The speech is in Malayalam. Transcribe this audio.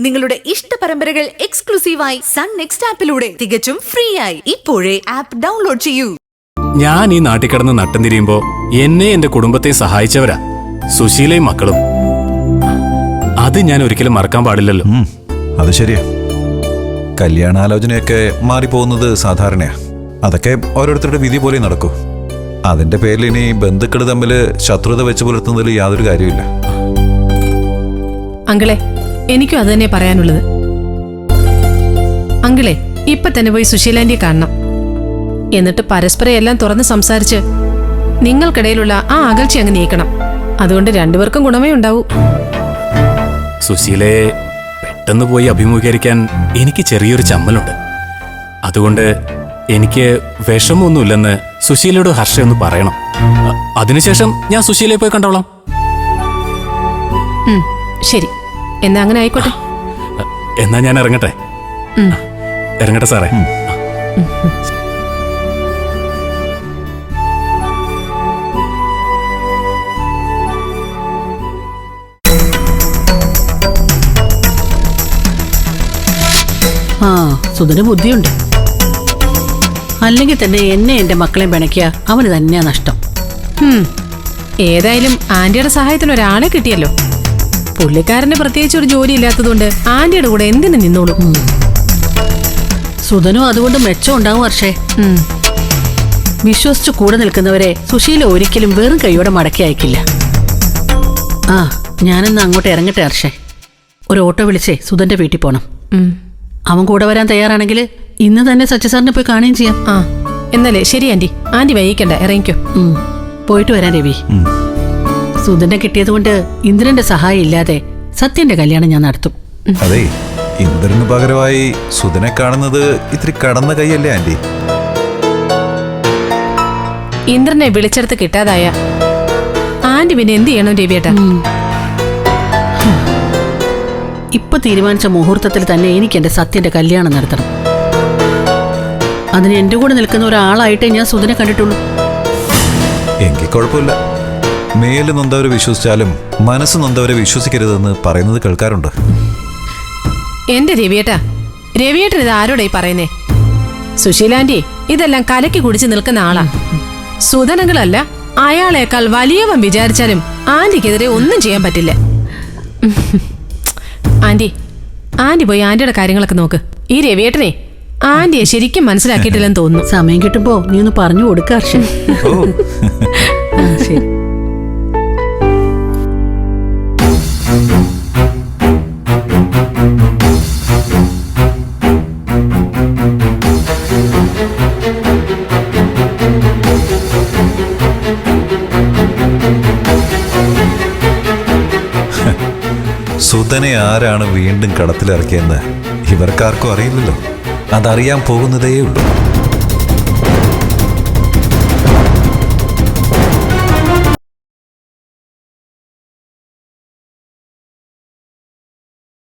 നിങ്ങളുടെ ഇഷ്ട പരമ്പരകൾ എക്സ്ക്ലൂസീവായി സൺ നെക്സ്റ്റ് ആപ്പിലൂടെ തികച്ചും ഫ്രീ ആയി ഇപ്പോഴേ ആപ്പ് ഡൗൺലോഡ് ചെയ്യൂ. ഞാൻ ഈ നാട്ടിൽ കിടന്ന് നട്ടം തിരിയുമ്പോ എന്നെ എന്റെ കുടുംബത്തെ സഹായിച്ചവരാ സുശീലയും മക്കളും. അത് ഞാൻ ഒരിക്കലും മറക്കാൻ പാടില്ലല്ലോ. അത് ശരിയാ. കല്യാണാലോചനയൊക്കെ മാറിപ്പോകുന്നത് സാധാരണയാ. അതൊക്കെ ഓരോരുത്തരുടെ വിധി പോലെ നടക്കൂ. അതിന്റെ പേരിൽ ഇനി ബന്ധുക്കൾ തമ്മിൽ ശത്രുത വെച്ച് പുലർത്തുന്നതിൽ യാതൊരു കാര്യമില്ല. അങ്കിളെ, എനിക്കും അത് തന്നെ പറയാനുള്ളത്. അങ്കിളെ, ഇപ്പൊ തന്നെ പോയി സുശീലാന്റിയെ കാണണം. എന്നിട്ട് പരസ്പരം എല്ലാം തുറന്ന് സംസാരിച്ച് നിങ്ങൾക്കിടയിലുള്ള ആ അകൽച്ച അങ്ങ് നീക്കണം. അതുകൊണ്ട് രണ്ടുപേർക്കും ഗുണമേ ഉണ്ടാവൂ. സുശീലയെ പെട്ടെന്ന് പോയി അഭിമുഖീകരിക്കാൻ എനിക്ക് ചെറിയൊരു ചമ്മലുണ്ട്. അതുകൊണ്ട് എനിക്ക് വിഷമൊന്നുമില്ലെന്ന് സുശീലയോട് ഹർഷ ഒന്ന് പറയണം. അതിനുശേഷം ഞാൻ സുശീലയെ പോയി കണ്ടോളാം. ശരി, എന്നാ അങ്ങനെ ആയിക്കോട്ടെ. എന്നാ ഞാൻ ഇറങ്ങട്ടെ. ഇറങ്ങട്ടെ സാറേ. ആ, സുധന് ബുദ്ധിയുണ്ട്. അല്ലെങ്കിൽ തന്നെ എന്നെ എന്റെ മക്കളെ പിണക്കിയ അവന് തന്നെയാ നഷ്ടം. ഏതായാലും ആന്റിയുടെ സഹായത്തിന് ഒരാളെ കിട്ടിയല്ലോ. പുള്ളിക്കാരന് പ്രത്യേകിച്ച് ഒരു ജോലി ഇല്ലാത്തതുകൊണ്ട് ആന്റിയുടെ കൂടെ എന്തിനു നിന്നോളൂ. സുധനും അതുകൊണ്ട് മെച്ചം ഉണ്ടാവും. വർഷേ, വിശ്വസിച്ച് കൂടെ നിൽക്കുന്നവരെ സുശീല ഒരിക്കലും വെറും കൈയോടെ മടക്കി അയക്കില്ല. ആ, ഞാനിന്ന് അങ്ങോട്ട് ഇറങ്ങട്ടെ ഹർഷേ. ഒരു ഓട്ടോ വിളിച്ചേ സുധന്റെ വീട്ടിൽ പോണം. അവൻ കൂടെ വരാൻ തയ്യാറാണെങ്കിൽ ഇന്ന് തന്നെ സച്ചിസാറിനെ പോയി കാണുകയും ചെയ്യാം. ആ, എന്നല്ലേ ശരി ആന്റി. ആന്റി വൈകിക്കണ്ട, ഇറങ്ങിക്കോ. പോയിട്ട് വരാൻ രവി. സുധനെ കിട്ടിയതുകൊണ്ട് ഇന്ദ്രന്റെ സഹായം ഇല്ലാതെ സത്യന്റെ കല്യാണം ഞാൻ നടത്തും. അതെ, ഇന്ദ്രന് പകരമായി സുധനെ കാണുന്നത് ഇത്തിരി കടന്ന കൈയല്ലേ ആന്റി? ഇന്ദ്രനെ വിളിച്ചെടുത്ത് കിട്ടാതായ ആന്റി പിന്നെ എന്ത് ചെയ്യണം രവിയേട്ടാ? ഇപ്പൊ തീരുമാനിച്ച മുഹൂർത്തത്തിൽ തന്നെ എനിക്ക് എന്റെ സത്യന്റെ കല്യാണം നടത്തണം. അതിന് എന്റെ കൂടെ നിൽക്കുന്ന ഒരാളായിട്ടേ ഞാൻ സുധനെ കണ്ടിട്ടുള്ളൂ. എങ്കിൽ കുഴപ്പമില്ല. മേല് നൊന്തവരെ വിശ്വസിച്ചാലും മനസ്സ് നൊന്തവരെ വിശ്വസിക്കരുതെന്ന് പറയുന്നത് കേൾക്കാറുണ്ട്. എന്റെ രവിയേട്ടാ, രവിയേട്ടൻ ഇത് ആരോടായി പറയുന്നേ? സുശീലാന്റി ഇതെല്ലാം കലക്കി കുടിച്ച് നിൽക്കുന്ന ആളാ. സുധനങ്ങളല്ല, അയാളേക്കാൾ വലിയവൻ വിചാരിച്ചാലും ആന്റിക്കെതിരെ ഒന്നും ചെയ്യാൻ പറ്റില്ല. ആന്റി പോയി ആന്റിയുടെ കാര്യങ്ങളൊക്കെ നോക്ക്. ഈ രവിയേട്ടനെ ആന്റിയെ ശരിക്കും മനസ്സിലാക്കിയിട്ടില്ലെന്ന് തോന്നുന്നു. സമയം കിട്ടുമ്പോ നീ ഒന്ന് പറഞ്ഞു കൊടുക്ക ഹർഷൻ. ശരി. സുധനെ ആരാണ് വീണ്ടും കടത്തിലിറക്കിയെന്ന് ഇവർക്കാർക്കും അറിയില്ലല്ലോ. അതറിയാൻ പോകുന്നതേ ഉള്ളൂ.